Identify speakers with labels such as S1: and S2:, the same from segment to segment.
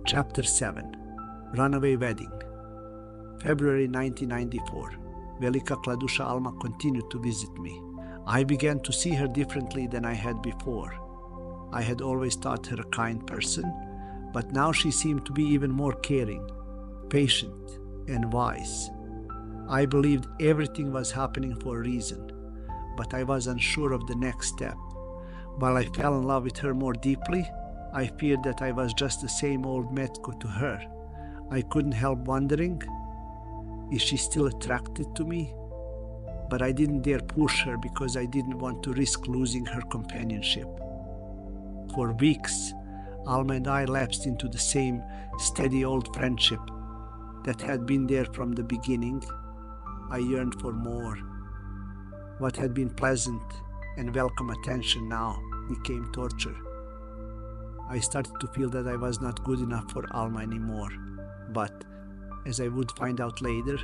S1: Chapter 7. Runaway Wedding. February 1994. Velika Kladusha Alma continued to visit me. I began to see her differently than I had before. I had always thought her a kind person, but now she seemed to be even more caring, patient, and wise. I believed everything was happening for a reason, but I was unsure of the next step. While I fell in love with her more deeply, I feared that I was just the same old Mettco to her. I couldn't help wondering, is she still attracted to me? But I didn't dare push her because I didn't want to risk losing her companionship. For weeks, Alma and I lapsed into the same steady old friendship that had been there from the beginning. I yearned for more. What had been pleasant and welcome attention now became torture. I started to feel that I was not good enough for Alma anymore. But, as I would find out later,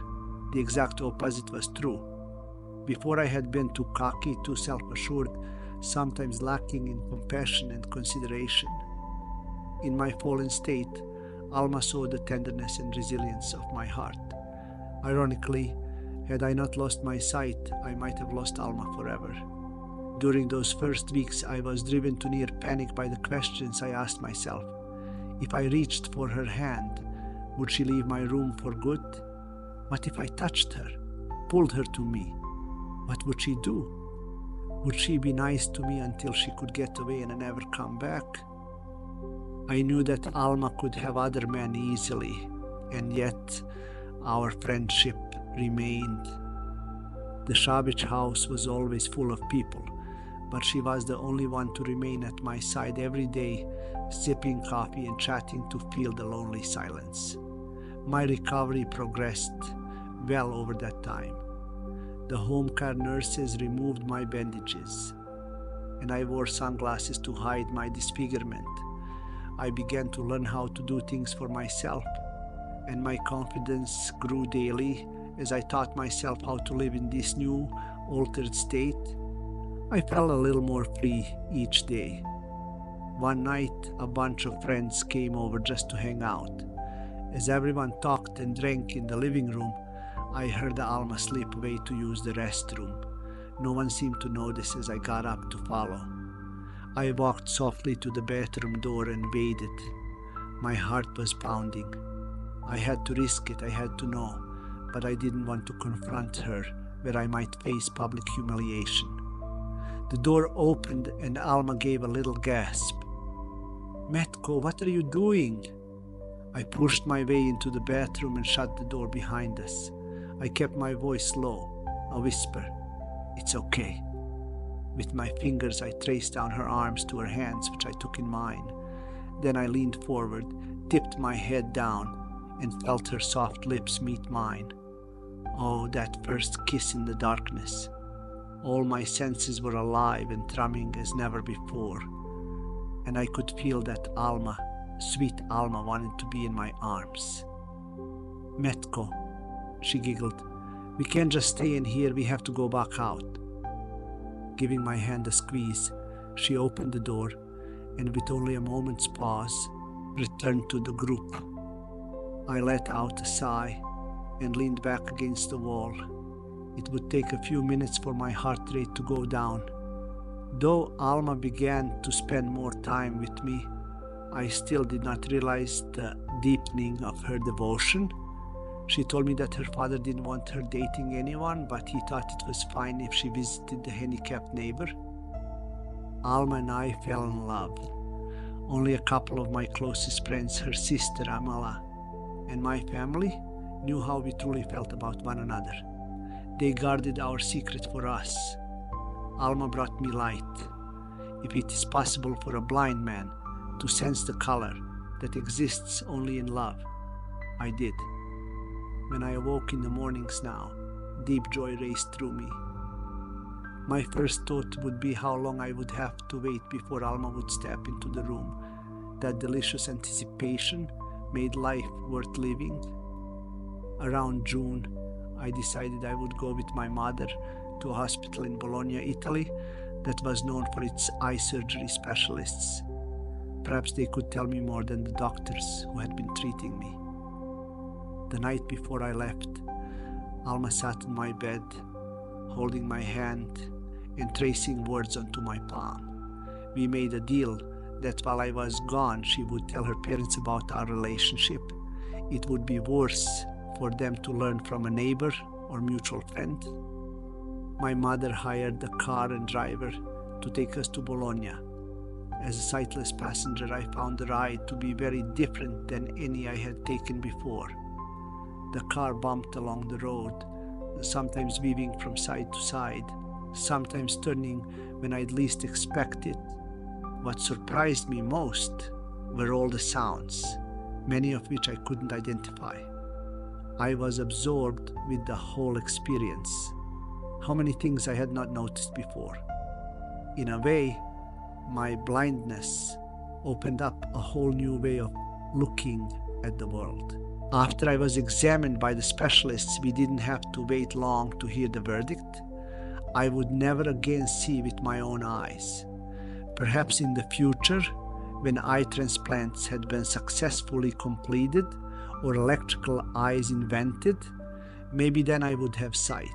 S1: the exact opposite was true. Before I had been too cocky, too self-assured, sometimes lacking in compassion and consideration. In my fallen state, Alma saw the tenderness and resilience of my heart. Ironically, had I not lost my sight, I might have lost Alma forever. During those first weeks, I was driven to near panic by the questions I asked myself. If I reached for her hand, would she leave my room for good? What if I touched her, pulled her to me? What would she do? Would she be nice to me until she could get away and never come back? I knew that Alma could have other men easily, and yet our friendship remained. The Sabic house was always full of people, but she was the only one to remain at my side every day, sipping coffee and chatting to fill the lonely silence. My recovery progressed well over that time. The home care nurses removed my bandages, and I wore sunglasses to hide my disfigurement. I began to learn how to do things for myself, and my confidence grew daily as I taught myself how to live in this new, altered state. I felt a little more free each day. One night, a bunch of friends came over just to hang out. As everyone talked and drank in the living room, I heard Alma slip away to use the restroom. No one seemed to notice as I got up to follow. I walked softly to the bathroom door and waited. My heart was pounding. I had to risk it, I had to know, but I didn't want to confront her where I might face public humiliation. The door opened and Alma gave a little gasp. "Mettco, what are you doing?" I pushed my way into the bathroom and shut the door behind us. I kept my voice low, a whisper. "It's okay." With my fingers, I traced down her arms to her hands, which I took in mine. Then I leaned forward, tipped my head down, and felt her soft lips meet mine. Oh, that first kiss in the darkness. All my senses were alive and thrumming as never before. And I could feel that Alma, sweet Alma, wanted to be in my arms. "Mettco," she giggled. "We can't just stay in here, we have to go back out." Giving my hand a squeeze, she opened the door and with only a moment's pause, returned to the group. I let out a sigh and leaned back against the wall. It would take a few minutes for my heart rate to go down. Though Alma began to spend more time with me, I still did not realize the deepening of her devotion. She told me that her father didn't want her dating anyone, but he thought it was fine if she visited the handicapped neighbor. Alma and I fell in love. Only a couple of my closest friends, her sister Amala, and my family, knew how we truly felt about one another. They guarded our secret for us. Alma brought me light. If it is possible for a blind man to sense the color that exists only in love, I did. When I awoke in the mornings now, deep joy raced through me. My first thought would be how long I would have to wait before Alma would step into the room. That delicious anticipation made life worth living. Around June, I decided I would go with my mother to a hospital in Bologna, Italy, that was known for its eye surgery specialists. Perhaps they could tell me more than the doctors who had been treating me. The night before I left, Alma sat on my bed, holding my hand and tracing words onto my palm. We made a deal that while I was gone, she would tell her parents about our relationship. It would be worse for them to learn from a neighbor or mutual friend. My mother hired a car and driver to take us to Bologna. As a sightless passenger, I found the ride to be very different than any I had taken before. The car bumped along the road, sometimes weaving from side to side, sometimes turning when I'd least expect it. What surprised me most were all the sounds, many of which I couldn't identify. I was absorbed with the whole experience. How many things I had not noticed before. In a way, my blindness opened up a whole new way of looking at the world. After I was examined by the specialists, we didn't have to wait long to hear the verdict. I would never again see with my own eyes. Perhaps in the future, when eye transplants had been successfully completed or electrical eyes invented, maybe then I would have sight.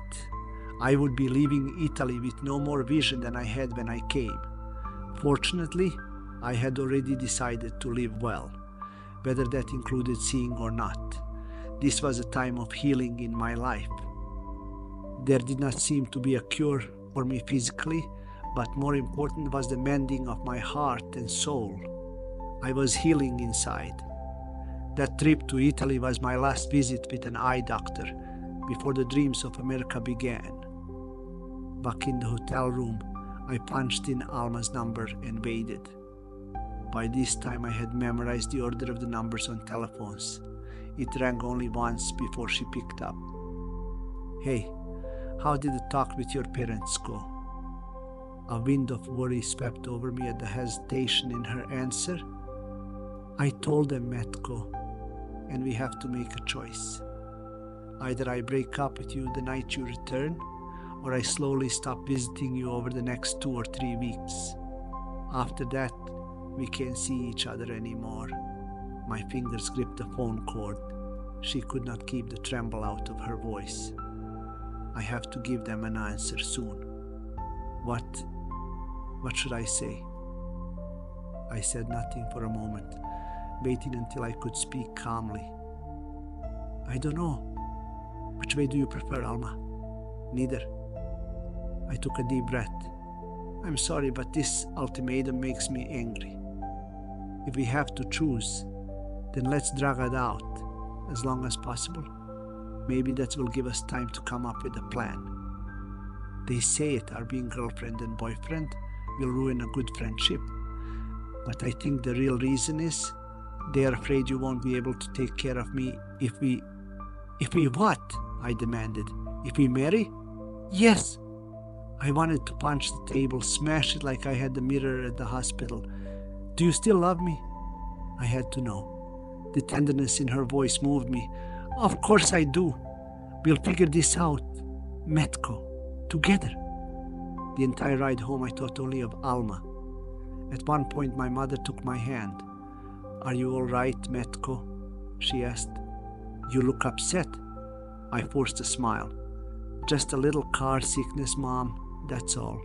S1: I would be leaving Italy with no more vision than I had when I came. Fortunately, I had already decided to live well, whether that included seeing or not. This was a time of healing in my life. There did not seem to be a cure for me physically, but more important was the mending of my heart and soul. I was healing inside. That trip to Italy was my last visit with an eye doctor before the dreams of America began. Back in the hotel room, I punched in Alma's number and waited. By this time I had memorized the order of the numbers on telephones. It rang only once before she picked up. "Hey, how did the talk with your parents go?" A wind of worry swept over me at the hesitation in her answer. "I told them, Mettco, and we have to make a choice. Either I break up with you the night you return, or I slowly stop visiting you over the next 2 or 3 weeks. After that, we can't see each other anymore." My fingers gripped the phone cord. She could not keep the tremble out of her voice. "I have to give them an answer soon. What should I say?" I said nothing for a moment, waiting until I could speak calmly. "I don't know. Which way do you prefer, Alma?" "Neither." I took a deep breath. "I'm sorry, but this ultimatum makes me angry. If we have to choose, then let's drag it out as long as possible. Maybe that will give us time to come up with a plan. They say it, our being girlfriend and boyfriend will ruin a good friendship. But I think the real reason is they are afraid you won't be able to take care of me if we..." "If we what?" I demanded. "If we marry?" "Yes." I wanted to punch the table, smash it like I had the mirror at the hospital. "Do you still love me?" I had to know. The tenderness in her voice moved me. "Of course I do. We'll figure this out. Mettco. Together." The entire ride home I thought only of Alma. At one point my mother took my hand. "Are you all right, Mettco?" she asked. "You look upset." I forced a smile. "Just a little car sickness, Mom. That's all."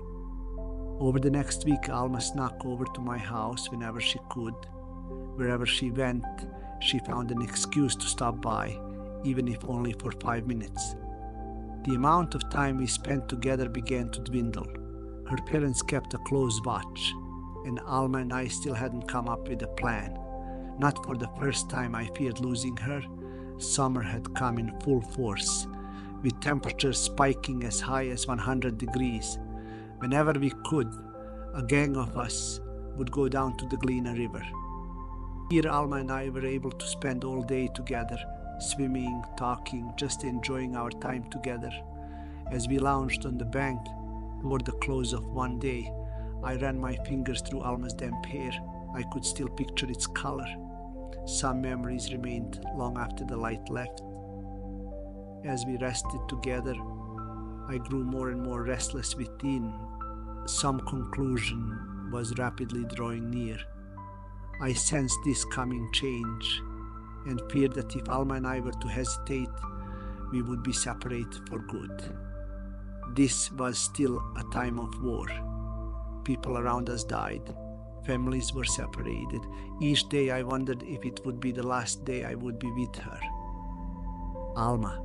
S1: Over the next week, Alma snuck over to my house whenever she could. Wherever she went, she found an excuse to stop by, even if only for 5 minutes. The amount of time we spent together began to dwindle. Her parents kept a close watch, and Alma and I still hadn't come up with a plan. Not for the first time I feared losing her. Summer had come in full force, with temperatures spiking as high as 100 degrees. Whenever we could, a gang of us would go down to the Glina River. Here Alma and I were able to spend all day together, swimming, talking, just enjoying our time together. As we lounged on the bank toward the close of one day, I ran my fingers through Alma's damp hair. I could still picture its color. Some memories remained long after the light left. As we rested together, I grew more and more restless within. Some conclusion was rapidly drawing near. I sensed this coming change and feared that if Alma and I were to hesitate, we would be separated for good. This was still a time of war. People around us died. Families were separated. Each day I wondered if it would be the last day I would be with her. Alma,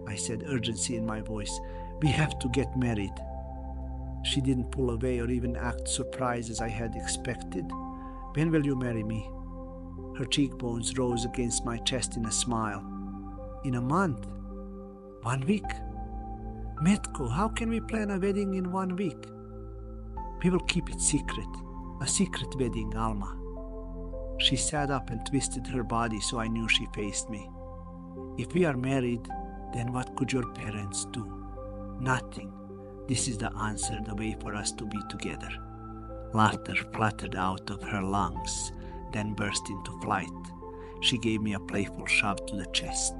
S1: I said, urgency in my voice, we have to get married. She didn't pull away or even act surprised as I had expected. When will you marry me? Her cheekbones rose against my chest in a smile. In a month? 1 week? Mettco, how can we plan a wedding in 1 week? We will keep it secret. A secret wedding, Alma. She sat up and twisted her body so I knew she faced me. If we are married, then what could your parents do? Nothing. This is the answer, the way for us to be together. Laughter fluttered out of her lungs, then burst into flight. She gave me a playful shove to the chest.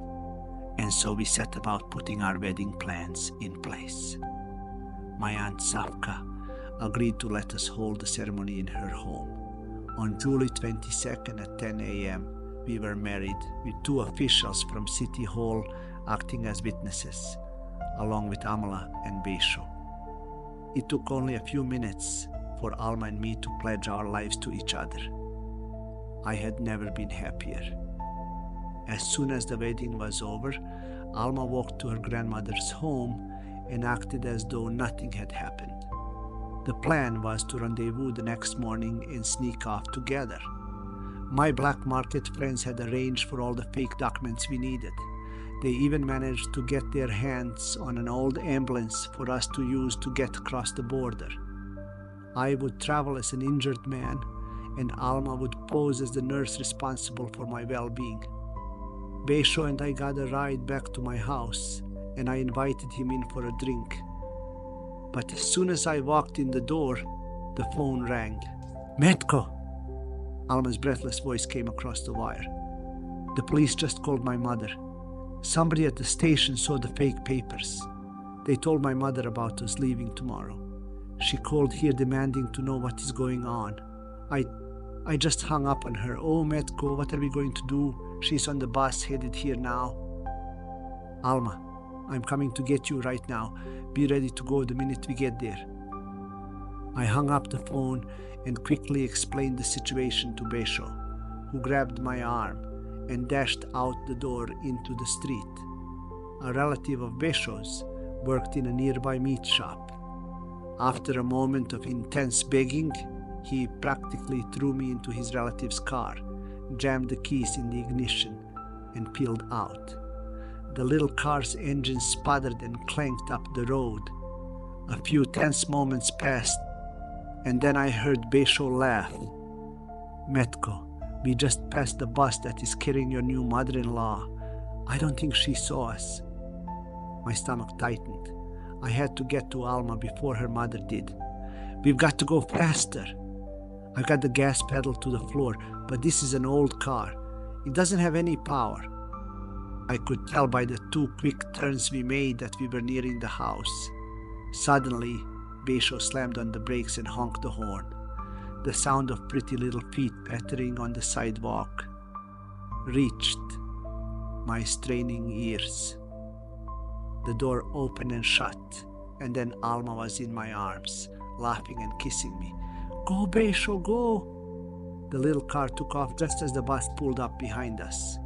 S1: And so we set about putting our wedding plans in place. My Aunt Savka agreed to let us hold the ceremony in her home. On July 22nd at 10 a.m., we were married with 2 officials from City Hall acting as witnesses, along with Amala and Besho. It took only a few minutes for Alma and me to pledge our lives to each other. I had never been happier. As soon as the wedding was over, Alma walked to her grandmother's home and acted as though nothing had happened. The plan was to rendezvous the next morning and sneak off together. My black market friends had arranged for all the fake documents we needed. They even managed to get their hands on an old ambulance for us to use to get across the border. I would travel as an injured man, and Alma would pose as the nurse responsible for my well-being. Besho and I got a ride back to my house, and I invited him in for a drink. But as soon as I walked in the door, the phone rang. Mettco! Alma's breathless voice came across the wire. The police just called my mother. Somebody at the station saw the fake papers. They told my mother about us leaving tomorrow. She called here demanding to know what is going on. I just hung up on her. Oh, Mettco, what are we going to do? She's on the bus headed here now. Alma, I'm coming to get you right now. Be ready to go the minute we get there. I hung up the phone and quickly explained the situation to Besho, who grabbed my arm and dashed out the door into the street. A relative of Besho's worked in a nearby meat shop. After a moment of intense begging, he practically threw me into his relative's car, jammed the keys in the ignition, and peeled out. The little car's engine sputtered and clanked up the road. A few tense moments passed, and then I heard Besho laugh. Mettco, we just passed the bus that is carrying your new mother-in-law. I don't think she saw us. My stomach tightened. I had to get to Alma before her mother did. We've got to go faster. I got the gas pedal to the floor, but this is an old car. It doesn't have any power. I could tell by the 2 quick turns we made that we were nearing the house. Suddenly, Besho slammed on the brakes and honked the horn. The sound of pretty little feet pattering on the sidewalk reached my straining ears. The door opened and shut, and then Alma was in my arms, laughing and kissing me. Go, Besho, go! The little car took off just as the bus pulled up behind us.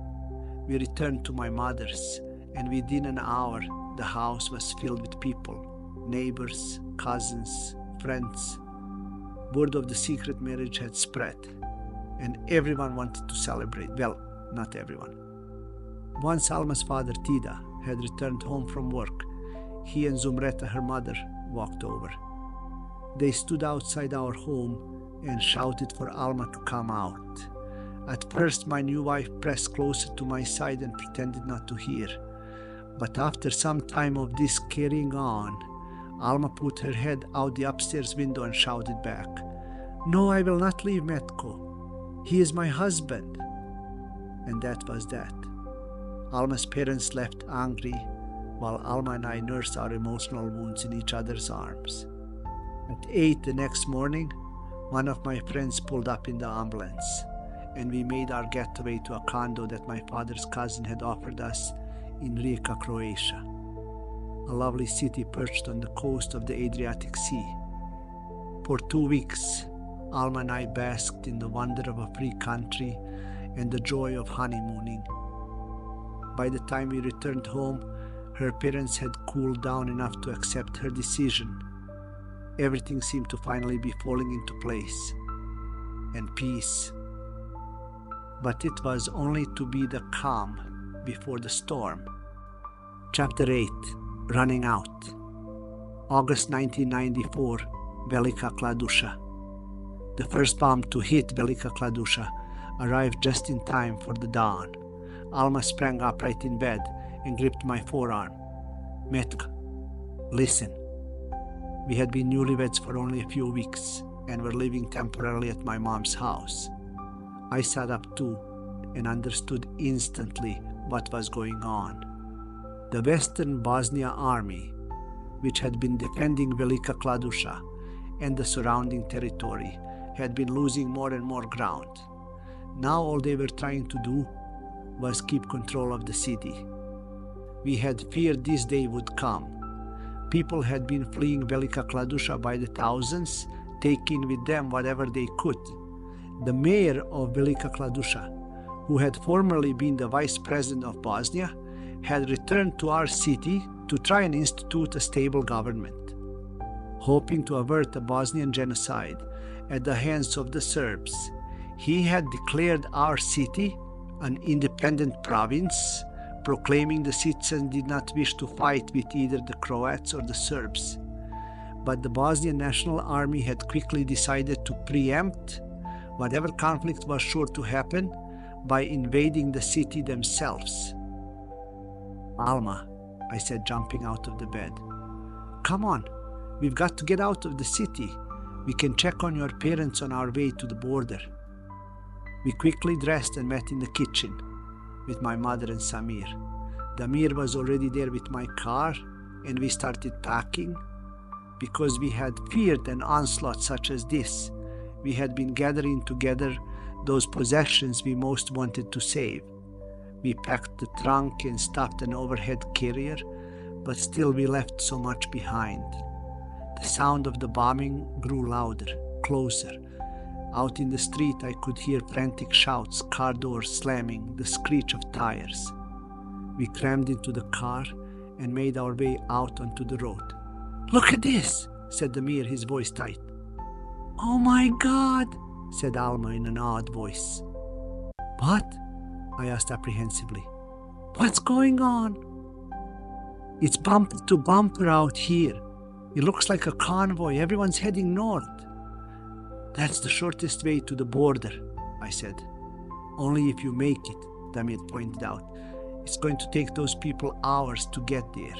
S1: We returned to my mother's, and within an hour, the house was filled with people, neighbors, cousins, friends. Word of the secret marriage had spread, and everyone wanted to celebrate. Well, not everyone. Once Alma's father, Tida, had returned home from work, he and Zumreta, her mother, walked over. They stood outside our home and shouted for Alma to come out. At first, my new wife pressed closer to my side and pretended not to hear. But after some time of this carrying on, Alma put her head out the upstairs window and shouted back, "No, I will not leave Mettco. He is my husband." And that was that. Alma's parents left angry, while Alma and I nursed our emotional wounds in each other's arms. At 8 the next morning, one of my friends pulled up in the ambulance. and we made our getaway to a condo that my father's cousin had offered us in Rijeka, Croatia, a lovely city perched on the coast of the Adriatic Sea. For 2 weeks, Alma and I basked in the wonder of a free country and the joy of honeymooning. By the time we returned home, her parents had cooled down enough to accept her decision. Everything seemed to finally be falling into place, and peace. But it was only to be the calm before the storm. Chapter 8. Running Out. August 1994, Velika Kladuša. The first bomb to hit Velika Kladuša arrived just in time for the dawn. Alma sprang upright in bed and gripped my forearm. Mettco, listen. We had been newlyweds for only a few weeks and were living temporarily at my mom's house. I sat up too and understood instantly what was going on. The Western Bosnia Army, which had been defending Velika Kladuša and the surrounding territory, had been losing more and more ground. Now all they were trying to do was keep control of the city. We had feared this day would come. People had been fleeing Velika Kladuša by the thousands, taking with them whatever they could. The mayor of Velika Kladuša, who had formerly been the vice president of Bosnia, had returned to our city to try and institute a stable government. Hoping to avert a Bosnian genocide at the hands of the Serbs, he had declared our city an independent province, proclaiming the citizens did not wish to fight with either the Croats or the Serbs. But the Bosnian National Army had quickly decided to preempt whatever conflict was sure to happen by invading the city themselves. Alma, I said, jumping out of the bed. Come on, we've got to get out of the city. We can check on your parents on our way to the border. We quickly dressed and met in the kitchen with my mother and Samir. Damir was already there with my car, and we started packing. Because we had feared an onslaught such as this, we had been gathering together those possessions we most wanted to save. We packed the trunk and stuffed an overhead carrier, but still we left so much behind. The sound of the bombing grew louder, closer. Out in the street I could hear frantic shouts, car doors slamming, the screech of tires. We crammed into the car and made our way out onto the road. "Look at this," said Damir, his voice tight. "Oh my God," said Alma in an awed voice. "What?" I asked apprehensively. "What's going on?" "It's bumper to bumper out here. It looks like a convoy. Everyone's heading north." "That's the shortest way to the border," I said. "Only if you make it," Damir pointed out. "It's going to take those people hours to get there."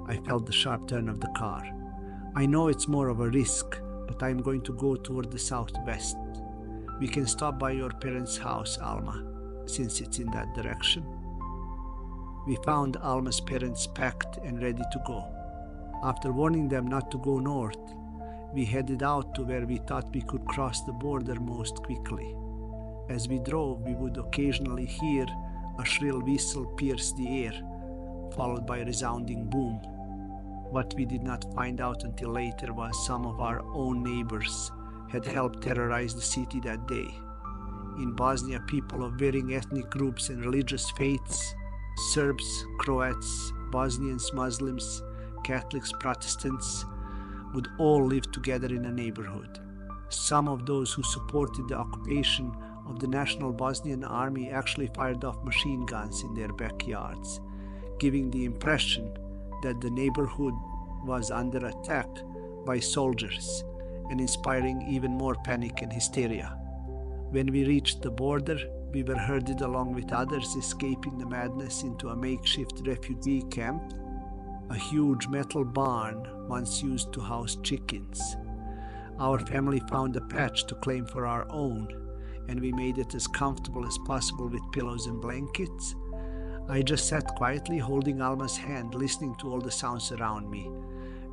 S1: I felt the sharp turn of the car. "I know it's more of a risk, but I'm going to go toward the southwest. We can stop by your parents' house, Alma, since it's in that direction." We found Alma's parents packed and ready to go. After warning them not to go north, we headed out to where we thought we could cross the border most quickly. As we drove, we would occasionally hear a shrill whistle pierce the air, followed by a resounding boom. What we did not find out until later was some of our own neighbors had helped terrorize the city that day. In Bosnia, people of varying ethnic groups and religious faiths, Serbs, Croats, Bosnians, Muslims, Catholics, Protestants, would all live together in a neighborhood. Some of those who supported the occupation of the National Bosnian Army actually fired off machine guns in their backyards, giving the impression that the neighborhood was under attack by soldiers and inspiring even more panic and hysteria. When we reached the border, we were herded along with others escaping the madness into a makeshift refugee camp, a huge metal barn once used to house chickens. Our family found a patch to claim for our own, and we made it as comfortable as possible with pillows and blankets. I just sat quietly holding Alma's hand, listening to all the sounds around me.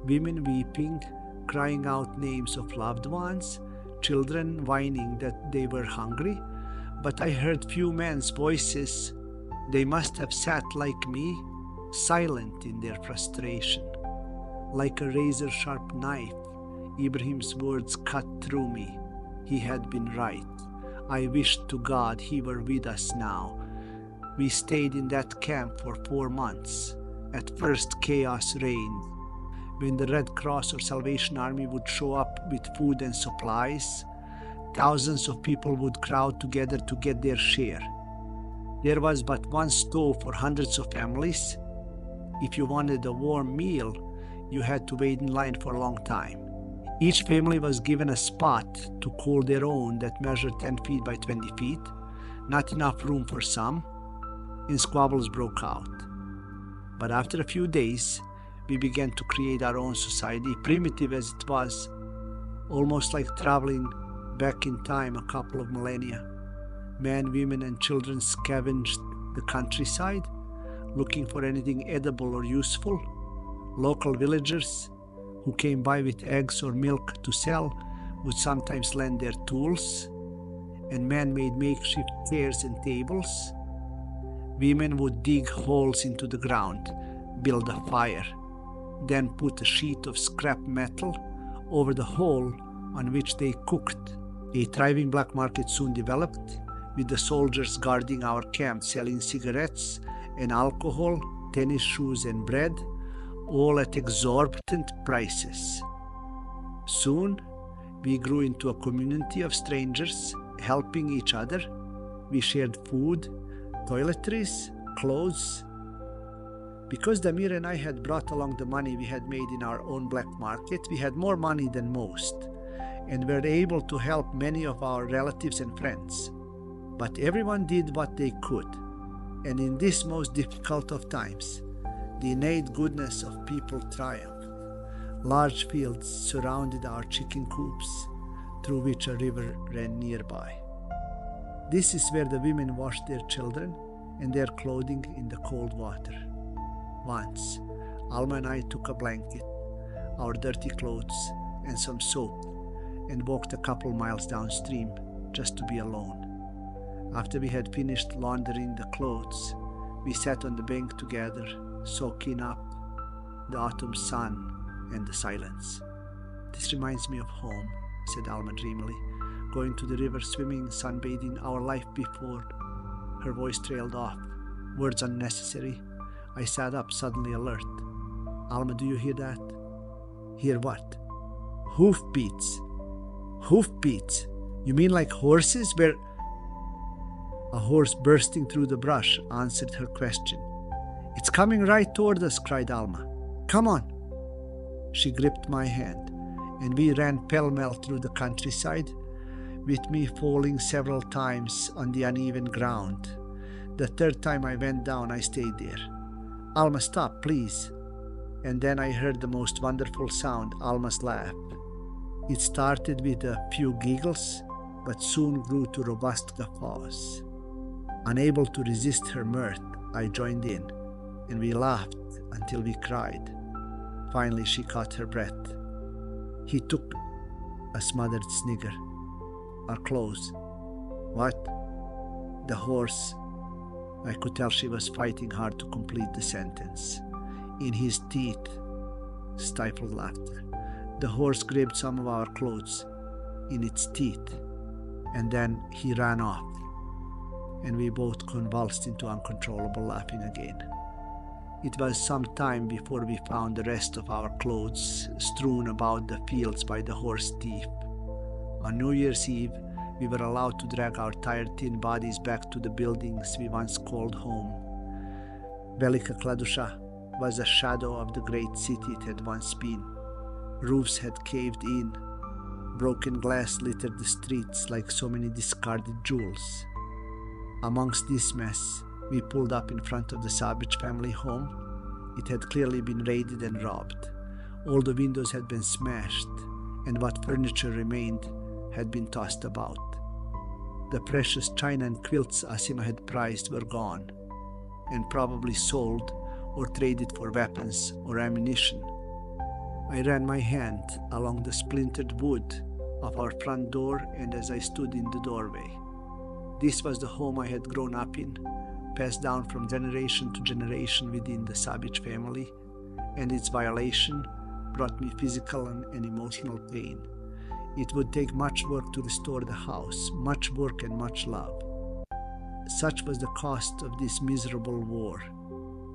S1: Women weeping, crying out names of loved ones, children whining that they were hungry, but I heard few men's voices. They must have sat like me, silent in their frustration. Like a razor-sharp knife, Ibrahim's words cut through me. He had been right. I wished to God he were with us now. We stayed in that camp for 4 months. At first, chaos reigned. When the Red Cross or Salvation Army would show up with food and supplies, thousands of people would crowd together to get their share. There was but one stove for hundreds of families. If you wanted a warm meal, you had to wait in line for a long time. Each family was given a spot to call their own that measured 10 feet by 20 feet, not enough room for some, and squabbles broke out. But after a few days, we began to create our own society, primitive as it was, almost like traveling back in time a couple of millennia. Men, women, and children scavenged the countryside, looking for anything edible or useful. Local villagers who came by with eggs or milk to sell would sometimes lend their tools, and men made makeshift chairs and tables. Women would dig holes into the ground, build a fire, then put a sheet of scrap metal over the hole on which they cooked. A thriving black market soon developed, with the soldiers guarding our camp selling cigarettes and alcohol, tennis shoes and bread, all at exorbitant prices. Soon, we grew into a community of strangers helping each other. We shared food, toiletries, clothes. Because Damir and I had brought along the money we had made in our own black market, we had more money than most, and were able to help many of our relatives and friends. But everyone did what they could, and in this most difficult of times, the innate goodness of people triumphed. Large fields surrounded our chicken coops, through which a river ran nearby. This is where the women washed their children and their clothing in the cold water. Once, Alma and I took a blanket, our dirty clothes, and some soap, and walked a couple miles downstream just to be alone. After we had finished laundering the clothes, we sat on the bank together, soaking up the autumn sun and the silence. "This reminds me of home," said Alma dreamily. "Going to the river, swimming, sunbathing, our life before." Her voice trailed off, words unnecessary. I sat up, suddenly alert. "Alma, do you hear that?" "Hear what?" "Hoofbeats." "Hoofbeats? You mean like horses? Where—" A horse bursting through the brush answered her question. "It's coming right toward us," cried Alma. "Come on." She gripped my hand, and we ran pell-mell through the countryside, with me falling several times on the uneven ground. The third time I went down, I stayed there. "Alma, stop, please." And then I heard the most wonderful sound, Alma's laugh. It started with a few giggles, but soon grew to robust guffaws. Unable to resist her mirth, I joined in, and we laughed until we cried. Finally, she caught her breath. "He took," a smothered snigger, "our clothes." "What?" "The horse." I could tell she was fighting hard to complete the sentence. "In his teeth." Stifled laughter. "The horse grabbed some of our clothes in its teeth, and then he ran off." And we both convulsed into uncontrollable laughing again. It was some time before we found the rest of our clothes strewn about the fields by the horse thief. On New Year's Eve, we were allowed to drag our tired thin bodies back to the buildings we once called home. Velika Kladusha was a shadow of the great city it had once been. Roofs had caved in. Broken glass littered the streets like so many discarded jewels. Amongst this mess, we pulled up in front of the Sabic family home. It had clearly been raided and robbed. All the windows had been smashed, and what furniture remained had been tossed about. The precious china and quilts Asima had prized were gone, and probably sold or traded for weapons or ammunition. I ran my hand along the splintered wood of our front door, and as I stood in the doorway, This was the home I had grown up in, passed down from generation to generation within the Sabic family, and its violation brought me physical and emotional pain. It would take much work to restore the house, much work and much love. Such was the cost of this miserable war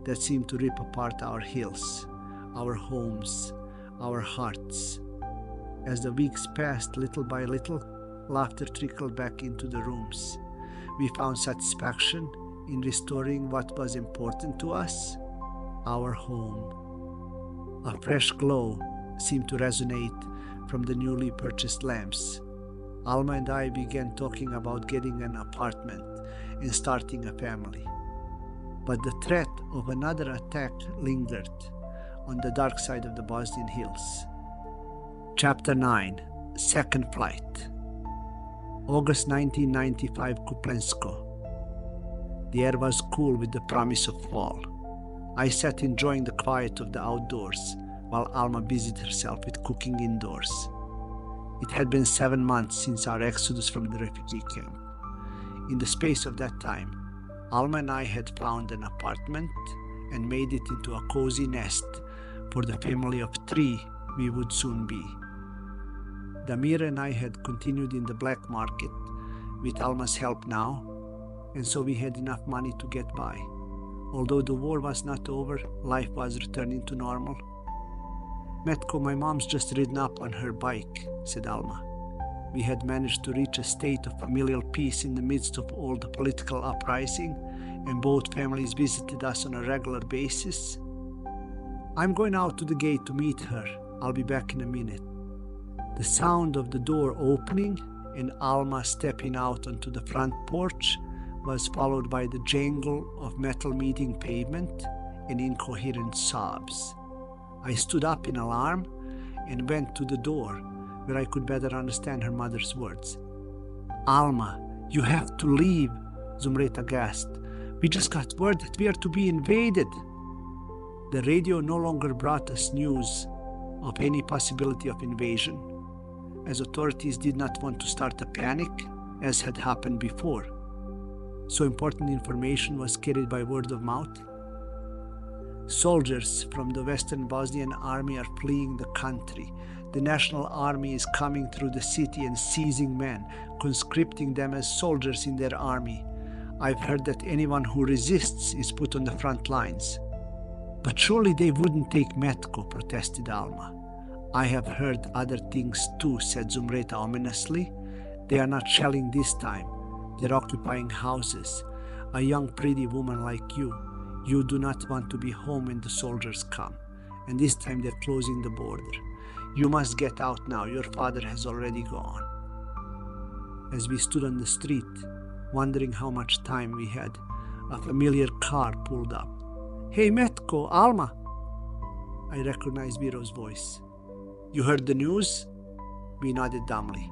S1: that seemed to rip apart our hills, our homes, our hearts. As the weeks passed, little by little, laughter trickled back into the rooms. We found satisfaction in restoring what was important to us, our home. A fresh glow seemed to resonate from the newly purchased lamps. Alma and I began talking about getting an apartment and starting a family. But the threat of another attack lingered on the dark side of the Bosnian Hills. Chapter 9. Second Flight. August 1995, Kuplensko. The air was cool with the promise of fall. I sat enjoying the quiet of the outdoors while Alma busied herself with cooking indoors. It had been 7 months since our exodus from the refugee camp. In the space of that time, Alma and I had found an apartment and made it into a cozy nest for the family of 3 we would soon be. Damir and I had continued in the black market with Alma's help now, and so we had enough money to get by. Although the war was not over, life was returning to normal. Mettco, my mom's just ridden up on her bike, said Alma. We had managed to reach a state of familial peace in the midst of all the political uprising, and both families visited us on a regular basis. I'm going out to the gate to meet her. I'll be back in a minute. The sound of the door opening and Alma stepping out onto the front porch was followed by the jangle of metal meeting pavement and incoherent sobs. I stood up in alarm and went to the door where I could better understand her mother's words. Alma, you have to leave, Zumreta gasped. We just got word that we are to be invaded. The radio no longer brought us news of any possibility of invasion, as authorities did not want to start a panic, as had happened before. So important information was carried by word of mouth. Soldiers from the Western Bosnian army are fleeing the country. The National Army is coming through the city and seizing men, conscripting them as soldiers in their army. I've heard that anyone who resists is put on the front lines. But surely they wouldn't take Mettco, protested Alma. I have heard other things too, said Zumreta ominously. They are not shelling this time. They're occupying houses. A young pretty woman like you do not want to be home when the soldiers come. And this time they're closing the border. You must get out now. Your father has already gone. As we stood on the street, wondering how much time we had, a familiar car pulled up. Hey, Mettco, Alma! I recognized Viro's voice. You heard the news? We nodded dumbly.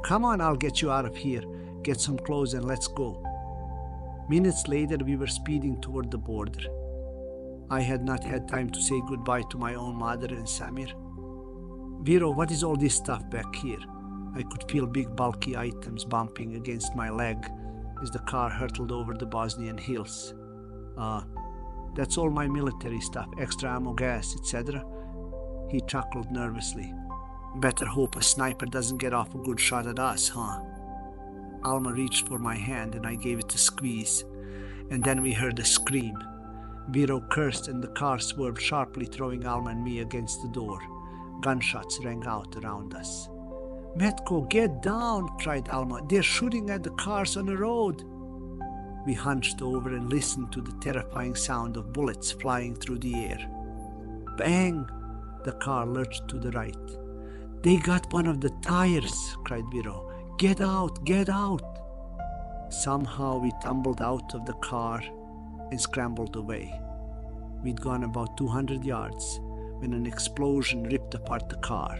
S1: Come on, I'll get you out of here. Get some clothes and let's go. Minutes later, we were speeding toward the border. I had not had time to say goodbye to my own mother and Samir. Viro, what is all this stuff back here? I could feel big bulky items bumping against my leg as the car hurtled over the Bosnian hills. That's all my military stuff, extra ammo, gas, etc. He chuckled nervously. Better hope a sniper doesn't get off a good shot at us, huh? Alma reached for my hand and I gave it a squeeze. And then we heard a scream. Viro cursed and the car swerved sharply, throwing Alma and me against the door. Gunshots rang out around us. Mettco, get down, cried Alma. They're shooting at the cars on the road. We hunched over and listened to the terrifying sound of bullets flying through the air. Bang! The car lurched to the right. They got one of the tires, cried Viro. Get out, get out! Somehow we tumbled out of the car and scrambled away. We'd gone about 200 yards when an explosion ripped apart the car.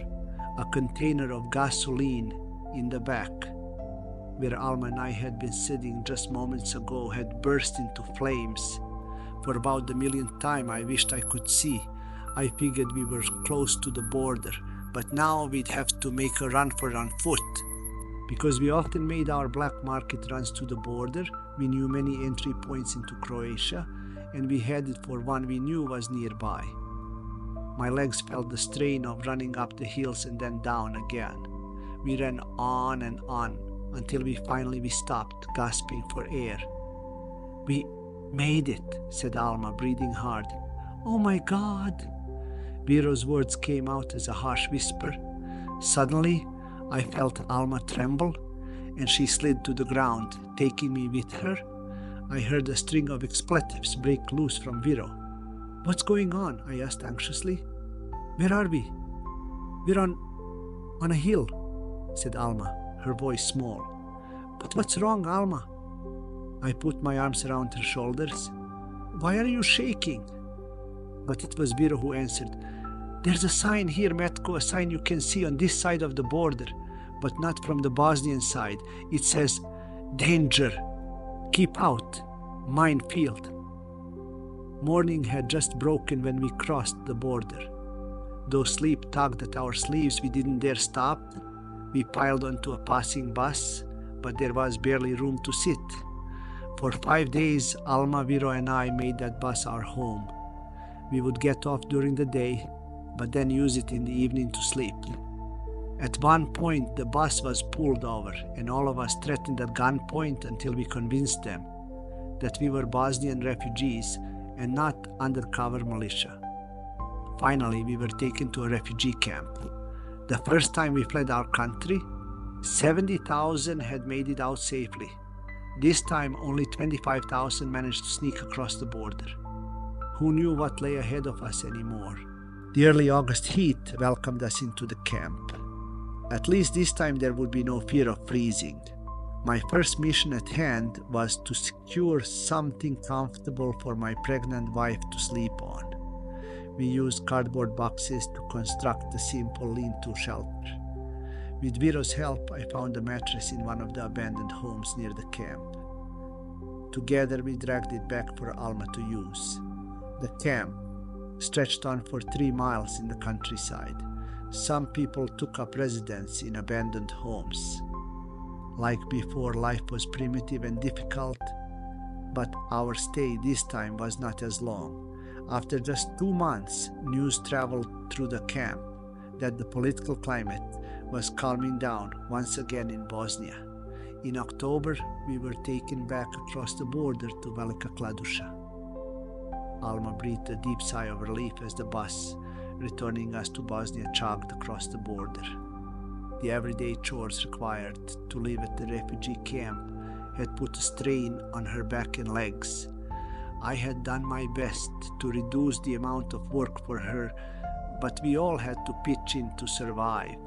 S1: A container of gasoline in the back, where Alma and I had been sitting just moments ago, had burst into flames. For about the millionth time I wished I could see. I figured we were close to the border, but now we'd have to make a run for it on foot. Because we often made our black market runs to the border, we knew many entry points into Croatia, and we headed for one we knew was nearby. My legs felt the strain of running up the hills and then down again. We ran on and on until we finally stopped, gasping for air. "We made it," said Alma, breathing hard. "Oh my God!" Vero's words came out as a harsh whisper. Suddenly, I felt Alma tremble, and she slid to the ground, taking me with her. I heard a string of expletives break loose from Vero. "What's going on?" I asked anxiously. "Where are we?" "We're on a hill," said Alma, her voice small. "But what's wrong, Alma?" I put my arms around her shoulders. "Why are you shaking?" But it was Vero who answered. "There's a sign here, Mettco, a sign you can see on this side of the border, but not from the Bosnian side. It says, 'Danger! Keep out! Minefield!'" Morning had just broken when we crossed the border. Though sleep tugged at our sleeves, we didn't dare stop. We piled onto a passing bus, but there was barely room to sit. For 5 days, Alma, Vero, and I made that bus our home. We would get off during the day, but then use it in the evening to sleep. At one point, the bus was pulled over, and all of us threatened at gunpoint until we convinced them that we were Bosnian refugees and not undercover militia. Finally, we were taken to a refugee camp. The first time we fled our country, 70,000 had made it out safely. This time, only 25,000 managed to sneak across the border. Who knew what lay ahead of us anymore? The early August heat welcomed us into the camp. At least this time there would be no fear of freezing. My first mission at hand was to secure something comfortable for my pregnant wife to sleep on. We used cardboard boxes to construct a simple lean-to shelter. With Vero's help, I found a mattress in one of the abandoned homes near the camp. Together we dragged it back for Alma to use. The camp stretched on for 3 miles in the countryside. Some people took up residence in abandoned homes. Like before, life was primitive and difficult, but our stay this time was not as long. After just 2 months, news traveled through the camp that the political climate was calming down once again in Bosnia. In October, we were taken back across the border to Velika Kladuša. Alma breathed a deep sigh of relief as the bus, returning us to Bosnia, chugged across the border. The everyday chores required to live at the refugee camp had put a strain on her back and legs. I had done my best to reduce the amount of work for her, but we all had to pitch in to survive.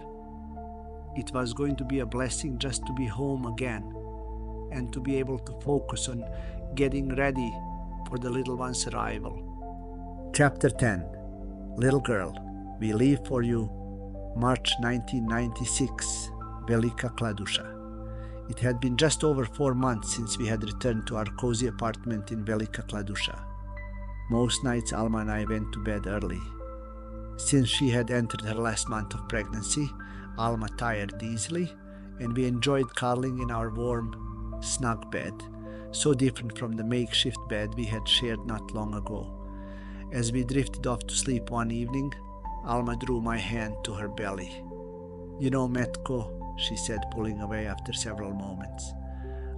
S1: It was going to be a blessing just to be home again and to be able to focus on getting ready for the little one's arrival. Chapter 10. Little Girl, We Leave for You, March 1996, Velika Kladuša. It had been just over 4 months since we had returned to our cozy apartment in Velika Kladuša. Most nights Alma and I went to bed early. Since she had entered her last month of pregnancy, Alma tired easily, and we enjoyed cuddling in our warm, snug bed, so different from the makeshift bed we had shared not long ago. As we drifted off to sleep one evening, Alma drew my hand to her belly. "You know, Mettco," she said, pulling away after several moments,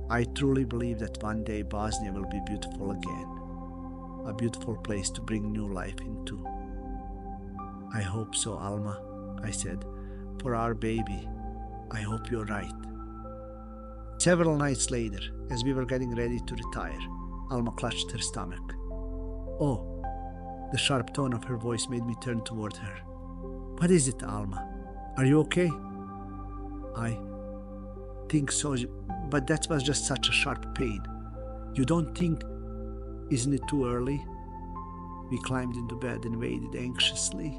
S1: "I truly believe that one day Bosnia will be beautiful again. A beautiful place to bring new life into." "I hope so, Alma," I said. "For our baby, I hope you're right." Several nights later, as we were getting ready to retire, Alma clutched her stomach. "Oh," the sharp tone of her voice made me turn toward her. "What is it, Alma? Are you okay?" "I think so, but that was just such a sharp pain. You don't think... Isn't it too early?" We climbed into bed and waited anxiously.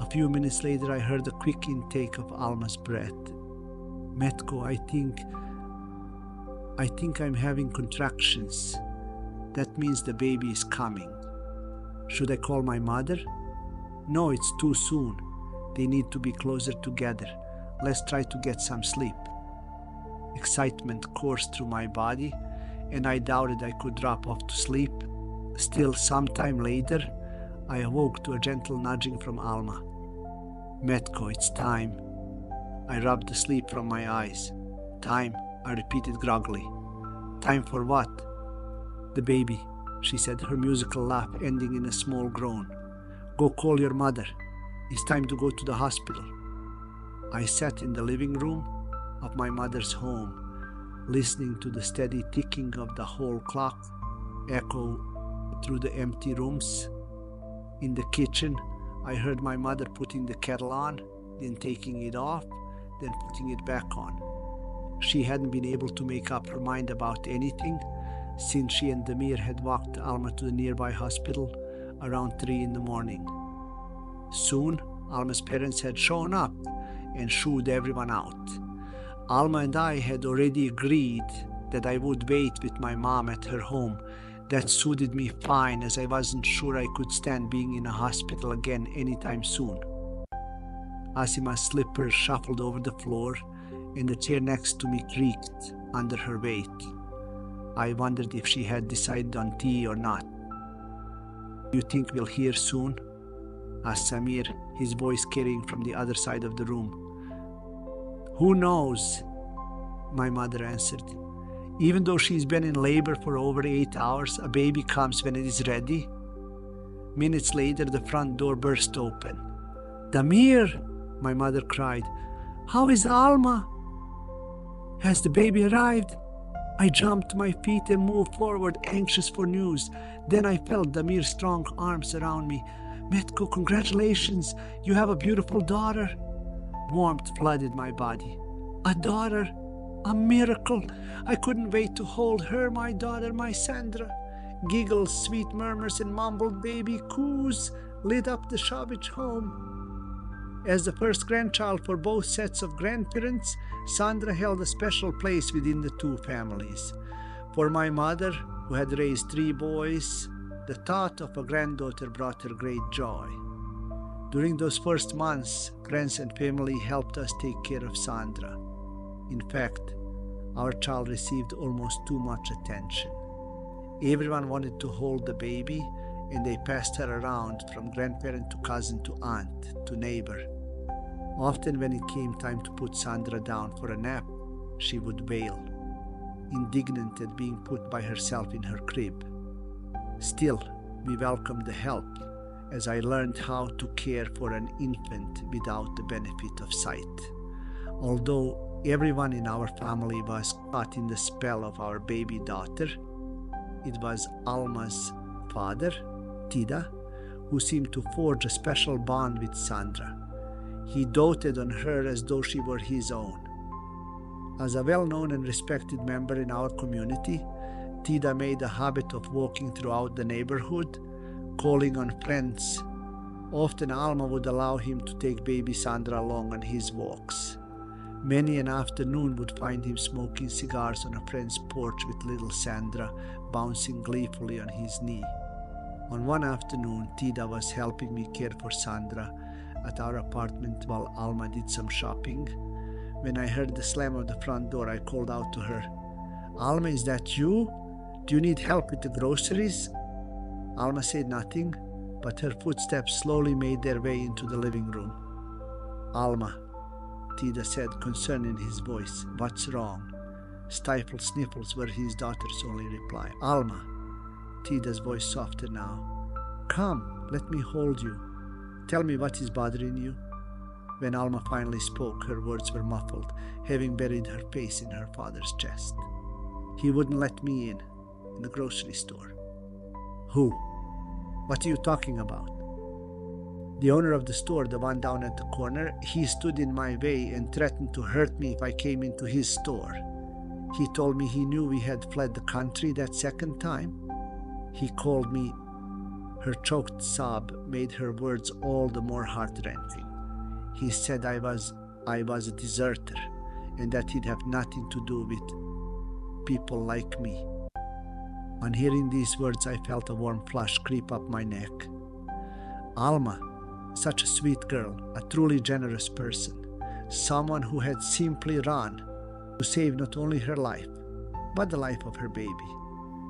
S1: A few minutes later, I heard a quick intake of Alma's breath. "Mettco, I think I'm having contractions. That means the baby is coming. Should I call my mother?" "No, it's too soon. They need to be closer together. Let's try to get some sleep." Excitement coursed through my body, and I doubted I could drop off to sleep. Still, sometime later, I awoke to a gentle nudging from Alma. "Mettco, it's time." I rubbed the sleep from my eyes. "Time," I repeated groggily. "Time for what?" "The baby," she said, her musical laugh ending in a small groan. "Go call your mother. It's time to go to the hospital." I sat in the living room of my mother's home, listening to the steady ticking of the hall clock echo through the empty rooms. In the kitchen, I heard my mother putting the kettle on, then taking it off, then putting it back on. She hadn't been able to make up her mind about anything since she and Damir had walked Alma to the nearby hospital around 3 in the morning. Soon, Alma's parents had shown up and shooed everyone out. Alma and I had already agreed that I would wait with my mom at her home. That suited me fine, as I wasn't sure I could stand being in a hospital again anytime soon. Asima's slippers shuffled over the floor, and the chair next to me creaked under her weight. I wondered if she had decided on tea or not. "You think we'll hear soon?" asked Samir, his voice carrying from the other side of the room. "Who knows?" my mother answered. "Even though she's been in labor for over 8 hours, a baby comes when it is ready." Minutes later, the front door burst open. "Damir!" my mother cried. "How is Alma? Has the baby arrived?" I jumped to my feet and moved forward, anxious for news. Then I felt Damir's strong arms around me. "Mettco, congratulations! You have a beautiful daughter." Warmth flooded my body. "A daughter? A miracle! I couldn't wait to hold her, my daughter, my Sandra." Giggles, sweet murmurs, and mumbled baby coos lit up the Sabic home. As the first grandchild for both sets of grandparents, Sandra held a special place within the two families. For my mother, who had raised 3 boys, the thought of a granddaughter brought her great joy. During those first months, friends and family helped us take care of Sandra. In fact, our child received almost too much attention. Everyone wanted to hold the baby, and they passed her around from grandparent to cousin to aunt to neighbor. Often when it came time to put Sandra down for a nap, she would wail, indignant at being put by herself in her crib. Still, we welcomed the help, as I learned how to care for an infant without the benefit of sight. Although everyone in our family was caught in the spell of our baby daughter, it was Alma's father, Tida, who seemed to forge a special bond with Sandra. He doted on her as though she were his own. As a well-known and respected member in our community, Tida made a habit of walking throughout the neighborhood, calling on friends. Often Alma would allow him to take baby Sandra along on his walks. Many an afternoon would find him smoking cigars on a friend's porch with little Sandra bouncing gleefully on his knee. On one afternoon, Tida was helping me care for Sandra at our apartment while Alma did some shopping. When I heard the slam of the front door, I called out to her, "Alma, is that you? Do you need help with the groceries?" Alma said nothing, but her footsteps slowly made their way into the living room. "Alma," Tida said, concern in his voice. "What's wrong?" Stifled sniffles were his daughter's only reply. "Alma," Tida's voice softer now. "Come, let me hold you. Tell me what is bothering you." When Alma finally spoke, her words were muffled, having buried her face in her father's chest. "He wouldn't let me in the grocery store." "Who? What are you talking about?" "The owner of the store, the one down at the corner, he stood in my way and threatened to hurt me if I came into his store. He told me he knew we had fled the country that second time. He called me..." Her choked sob made her words all the more heart-wrenching. "He said I was a deserter, and that he'd have nothing to do with people like me." On hearing these words, I felt a warm flush creep up my neck. Alma, such a sweet girl, a truly generous person, someone who had simply run, to save not only her life, but the life of her baby.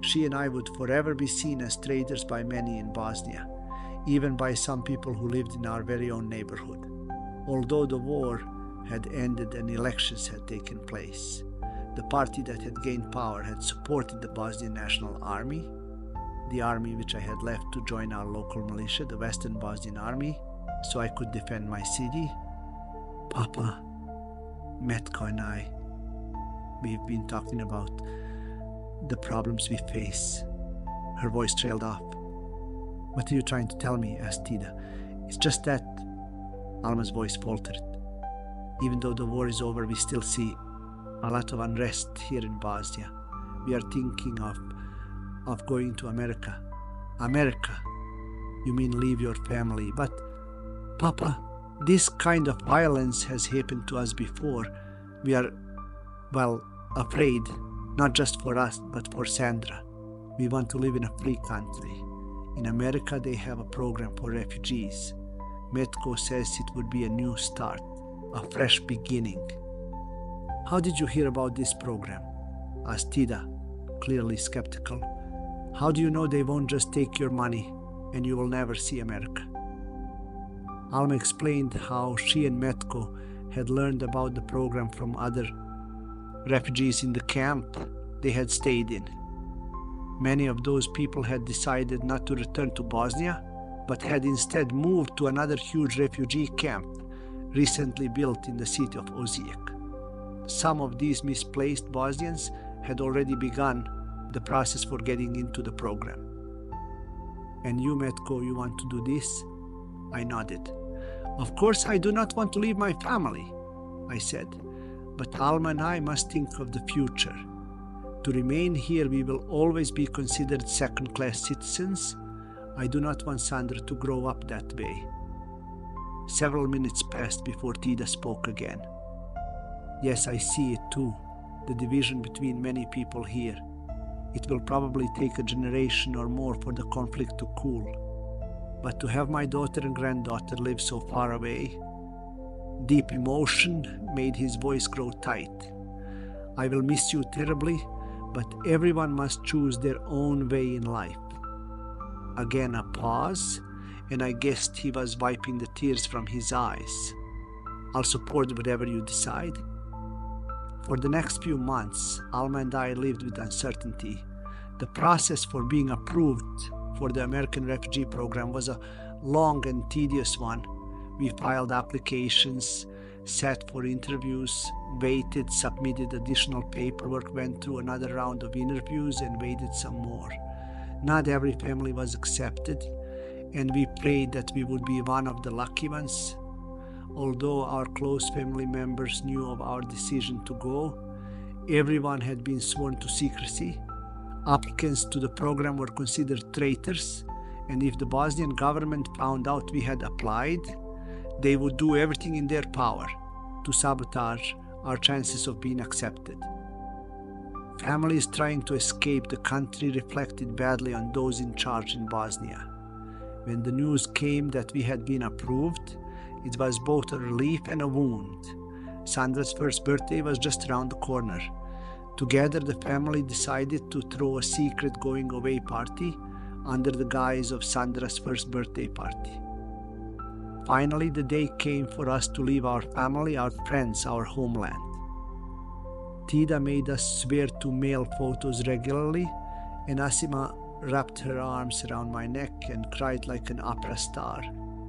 S1: She and I would forever be seen as traitors by many in Bosnia, even by some people who lived in our very own neighborhood. Although the war had ended and elections had taken place, the party that had gained power had supported the Bosnian National Army, the army which I had left to join our local militia, the Western Bosnian Army, so I could defend my city. Papa, Mettco and I, we've been talking about the problems we face. Her voice trailed off. What are you trying to tell me? Asked Tida. It's just that, Alma's voice faltered. Even though the war is over, we still see a lot of unrest here in Bosnia. We are thinking of going to America. America? You mean leave your family? But, Papa, this kind of violence has happened to us before. We are, afraid, not just for us, but for Sandra. We want to live in a free country. In America, they have a program for refugees. Mettco says it would be a new start, a fresh beginning. How did you hear about this program? Asked Tida, clearly skeptical. How do you know they won't just take your money and you will never see America? Alma explained how she and Mettco had learned about the program from other refugees in the camp they had stayed in. Many of those people had decided not to return to Bosnia, but had instead moved to another huge refugee camp recently built in the city of Osijek. Some of these misplaced Bosnians had already begun the process for getting into the program. And you, Mettco, you want to do this? I nodded. Of course I do not want to leave my family, I said, but Alma and I must think of the future. To remain here, we will always be considered second-class citizens. I do not want Sandra to grow up that way. Several minutes passed before Tida spoke again. Yes, I see it too, the division between many people here. It will probably take a generation or more for the conflict to cool. But to have my daughter and granddaughter live so far away, deep emotion made his voice grow tight. I will miss you terribly, but everyone must choose their own way in life. Again a pause, and I guessed he was wiping the tears from his eyes. I'll support whatever you decide. For the next few months, Alma and I lived with uncertainty. The process for being approved for the American Refugee Program was a long and tedious one. We filed applications, sat for interviews, waited, submitted additional paperwork, went through another round of interviews, and waited some more. Not every family was accepted, and we prayed that we would be one of the lucky ones. Although our close family members knew of our decision to go, everyone had been sworn to secrecy. Applicants to the program were considered traitors, and if the Bosnian government found out we had applied, they would do everything in their power to sabotage our chances of being accepted. Families trying to escape the country reflected badly on those in charge in Bosnia. When the news came that we had been approved, it was both a relief and a wound. Sandra's first birthday was just around the corner. Together, the family decided to throw a secret going-away party under the guise of Sandra's first birthday party. Finally, the day came for us to leave our family, our friends, our homeland. Tida made us swear to mail photos regularly, and Asima wrapped her arms around my neck and cried like an opera star.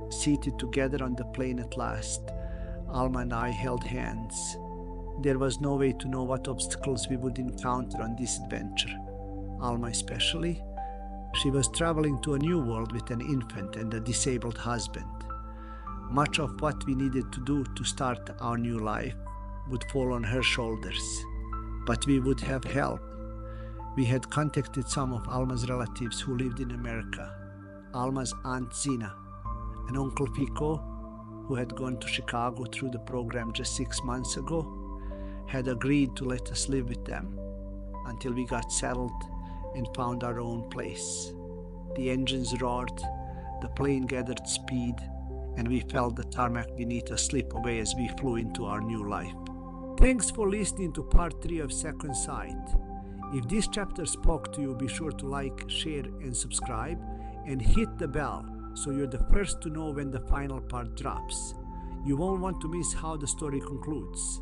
S1: Seated together on the plane at last, Alma and I held hands. There was no way to know what obstacles we would encounter on this adventure. Alma especially. She was traveling to a new world with an infant and a disabled husband. Much of what we needed to do to start our new life would fall on her shoulders. But we would have help. We had contacted some of Alma's relatives who lived in America. Alma's Aunt Zina, and Uncle Fico, who had gone to Chicago through the program just 6 months ago, had agreed to let us live with them until we got settled and found our own place. The engines roared, the plane gathered speed, and we felt the tarmac beneath us slip away as we flew into our new life. Thanks for listening to part 3 of Second Sight. If this chapter spoke to you, be sure to like, share, and subscribe, and hit the bell so you're the first to know when the final part drops. You won't want to miss how the story concludes.